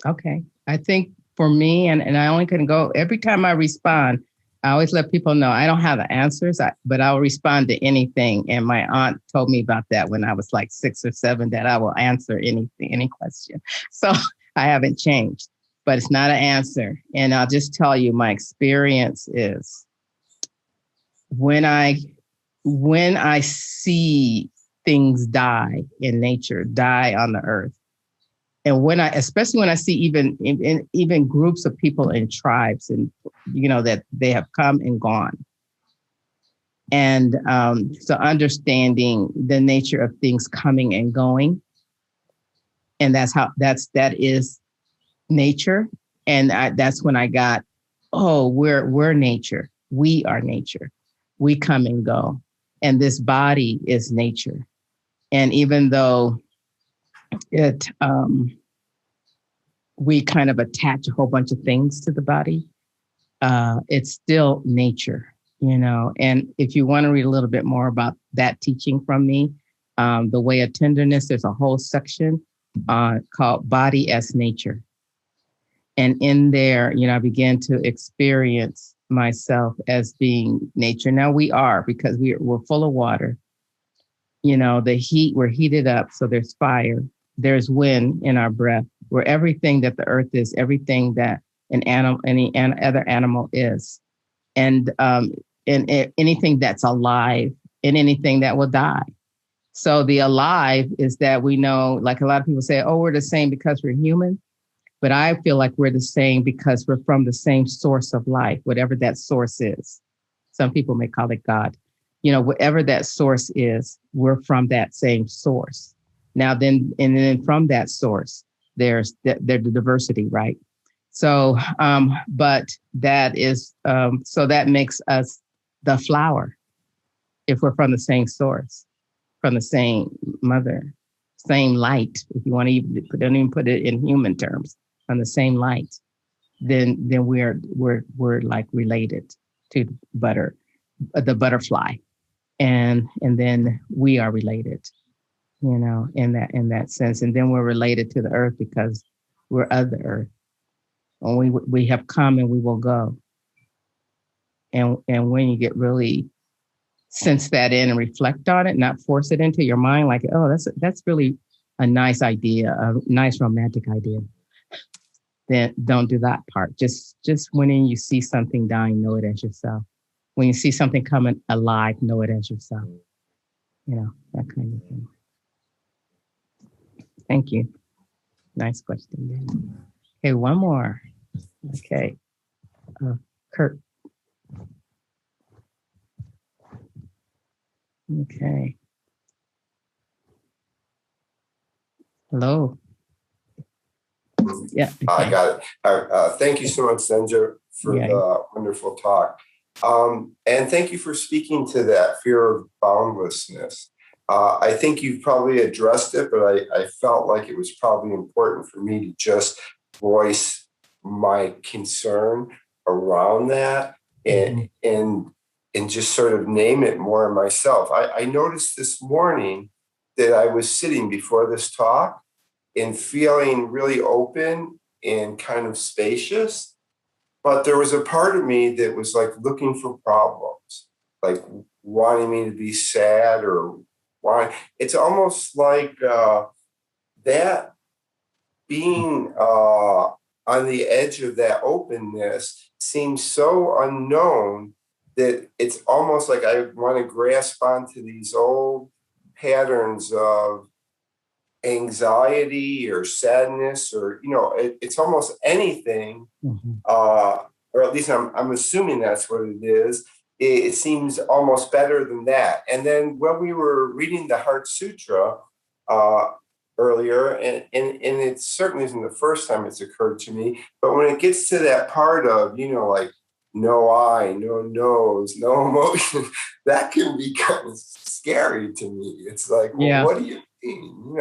Okay. I think for me, and I only can go, every time I respond, I always let people know I don't have the answers, but I'll respond to anything. And my aunt told me about that when I was like 6 or 7, that I will answer anything, any question. So I haven't changed, but it's not an answer. And I'll just tell you, my experience is when I see things die in nature, die on the earth, and especially when I see even groups of people in tribes, and that they have come and gone, and so understanding the nature of things coming and going, and that is nature, and that's when I got, we're nature, we are nature, we come and go, and this body is nature, and even though we kind of attach a whole bunch of things to the body, it's still nature, and if you want to read a little bit more about that teaching from me, The Way of Tenderness, there's a whole section called Body as Nature. And in there, I began to experience myself as being nature. Now we are, because we're full of water, the heat, we're heated up. So there's fire. There's wind in our breath. We're everything that the earth is, everything that an animal, any other animal is, and anything that's alive and anything that will die. So the alive is that we know, like a lot of people say, we're the same because we're human. But I feel like we're the same because we're from the same source of life, whatever that source is. Some people may call it God. Whatever that source is, we're from that same source. Now, then from that source, there's the diversity, right? So, but that is, so that makes us the flower if we're from the same source, from the same mother. same light, if you want to even don't even put it in human terms, on the same light, then we're like related to the butterfly, and then we are related, in that sense, and then we're related to the earth because we're of the earth. When we have come and we will go, and when you get really sense that in and reflect on it, not force it into your mind, like, oh, that's really a nice idea, a nice romantic idea. Then don't do that part. Just when you see something dying, know it as yourself. When you see something coming alive, know it as yourself. That kind of thing. Thank you. Nice question, Dan. Okay, one more. Okay, Kurt. Okay. Hello. Yeah. Okay. I got it. Thank you so much, Zenju, for the wonderful talk. And thank you for speaking to that fear of boundlessness. I think you've probably addressed it, but I felt like it was probably important for me to just voice my concern around that and just sort of name it more myself. I noticed this morning that I was sitting before this talk and feeling really open and kind of spacious, but there was a part of me that was like looking for problems, like wanting me to be sad or why. It's almost like that being on the edge of that openness seems so unknown that it's almost like I want to grasp onto these old patterns of anxiety or sadness, or it's almost anything, or at least I'm assuming that's what it is. It seems almost better than that. And then when we were reading the Heart Sutra earlier, and it certainly isn't the first time it's occurred to me, but when it gets to that part of like no eye, no nose, no emotion, that can be kind of scary to me. It's like, well, what do you mean?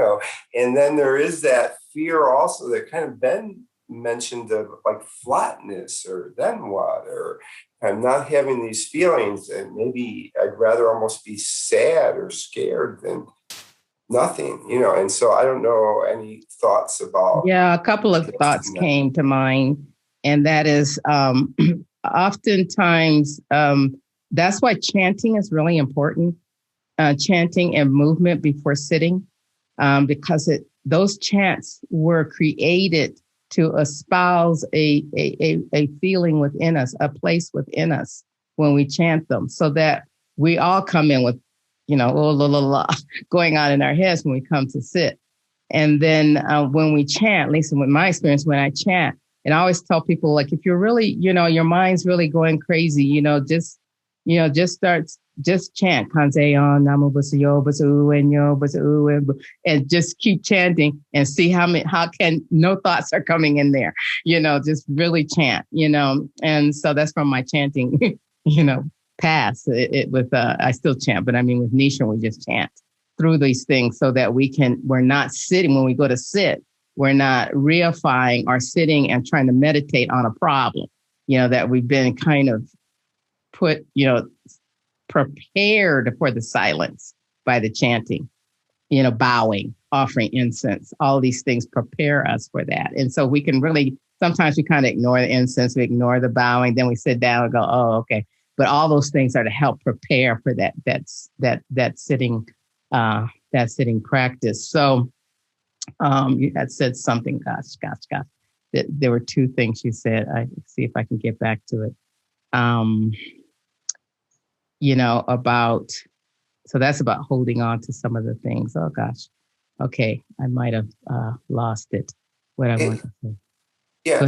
And then there is that fear also that kind of Ben mentioned of like flatness, or then what, or I'm not having these feelings, and maybe I'd rather almost be sad or scared than nothing, and so I don't know any thoughts about. Yeah, a couple of thoughts came to mind, and that is oftentimes that's why chanting is really important. Chanting and movement before sitting, because those chants were created to espouse a feeling within us, a place within us when we chant them, so that we all come in with, going on in our heads when we come to sit. And then when we chant, at least with my experience, when I chant, and I always tell people, like, if you're really, your mind's really going crazy, just chant Kanzeon, Namo Busayo, Busu, and Yo, Busu, and just keep chanting and see how no thoughts are coming in there, just really chant, and so that's from my chanting, past I still chant, but I mean, with Nisha, we just chant through these things so that we're not sitting when we go to sit, we're not reifying our sitting and trying to meditate on a problem, that we've been kind of put, prepared for the silence by the chanting, bowing, offering incense, all these things prepare us for that. And so we can really, sometimes we kind of ignore the incense, we ignore the bowing, then we sit down and go, oh, okay. But all those things are to help prepare for that sitting practice. So you had said something, gosh, there were two things you said. I see if I can get back to it. So that's about holding on to some of the things. Oh gosh. Okay. I might have lost it. What I want to say. Yeah.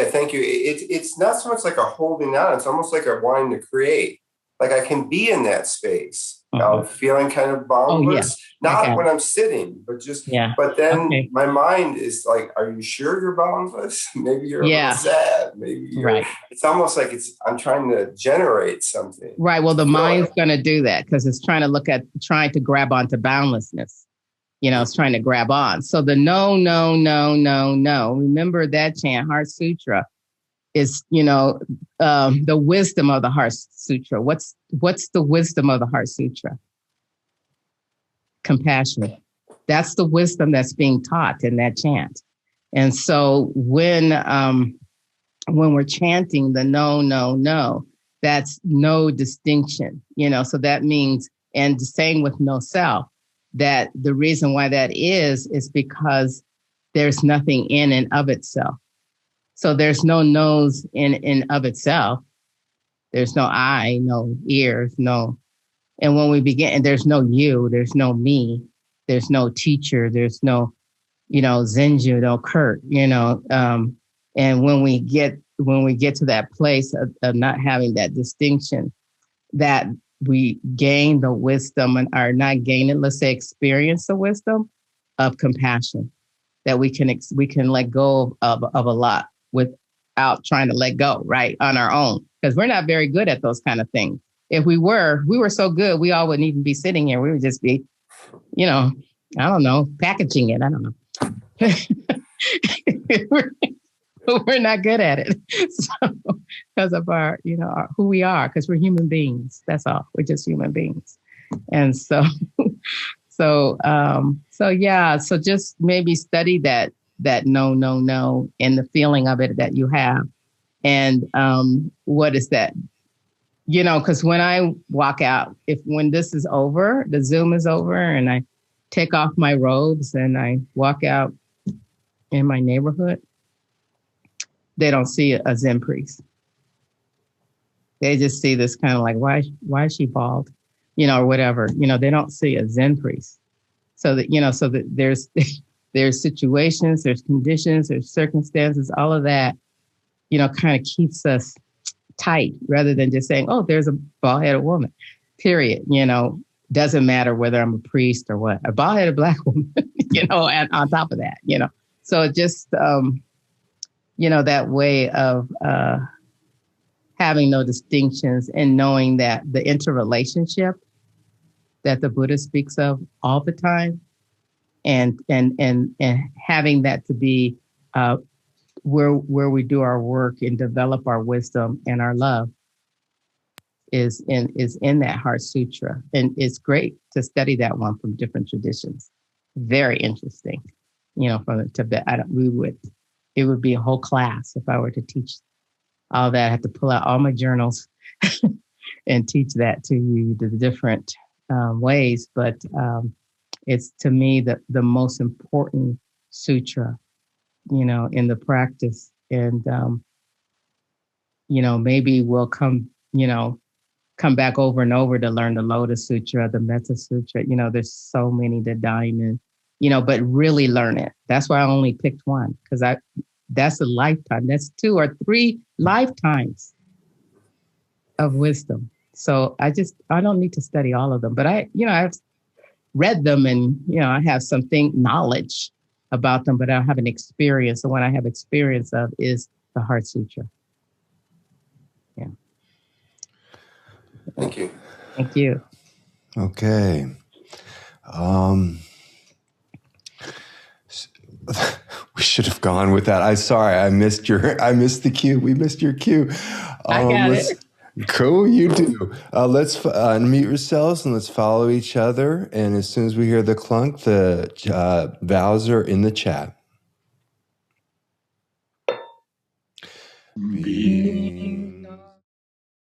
Thank you. It's not so much like a holding on. It's almost like a wanting to create. Like I can be in that space, feeling kind of boundless. Not when I'm sitting, but just, but then my mind is like, are you sure you're boundless? Maybe you're a little sad. Maybe you're, it's almost like I'm trying to generate something. Right. Well, the mind's going to do that because it's trying to grab onto boundlessness. It's trying to grab on. So the no, no, no, no, no. Remember that chant, Heart Sutra, is, the wisdom of the Heart Sutra. What's the wisdom of the Heart Sutra? Compassion. That's the wisdom that's being taught in that chant. And so when we're chanting the no, no, no, that's no distinction, so that means, and saying with no self, that the reason why that is because there's nothing in and of itself. So there's no nose in and of itself. There's no eye, no ears, no. And when we begin, and there's no you, there's no me, there's no teacher, there's no, Zenju, no Kurt, and when we get to that place of not having that distinction, that we gain the wisdom, and are not gain it, let's say experience the wisdom of compassion, that we can let go of a lot without trying to let go, right, on our own, because we're not very good at those kind of things. If we were so good, we all wouldn't even be sitting here. We would just be, I don't know, packaging it. I don't know. We're not good at it. So, because of our, who we are, because we're human beings. That's all. We're just human beings. And so just maybe study that no, no, no, and the feeling of it that you have. And what is that? Because when I walk out, when this is over, the Zoom is over, and I take off my robes and I walk out in my neighborhood, they don't see a Zen priest. They just see this kind of like, why is she bald? Or whatever. They don't see a Zen priest. So that, there's situations, there's conditions, there's circumstances, all of that, kind of keeps us tight, rather than just saying, oh, there's a bald-headed woman, period. Doesn't matter whether I'm a priest or what, a bald-headed Black woman, and on top of that, so just, that way of having no distinctions, and knowing that the interrelationship that the Buddha speaks of all the time, and having that to be where we do our work and develop our wisdom and our love is in that Heart Sutra. And it's great to study that one from different traditions. Very interesting. From Tibet, it would be a whole class if I were to teach all that. I have to pull out all my journals and teach that to you, the different ways. But it's, to me, the most important sutra, in the practice. And, maybe we'll come back over and over to learn the Lotus Sutra, the Metta Sutra. There's so many to dive in, but really learn it. That's why I only picked one, because that's a lifetime. That's 2 or 3 lifetimes of wisdom. So I don't need to study all of them, but I've read them, and, I have knowledge about them, but I don't have an experience. The one I have experience of is the Heart Sutra. Yeah. Thank you. Thank you. Okay. We should have gone with that. I'm sorry, I missed the cue. We missed your cue. I got it. Cool, you do. Let's unmute yourselves and let's follow each other. And as soon as we hear the clunk, the vows are in the chat. Being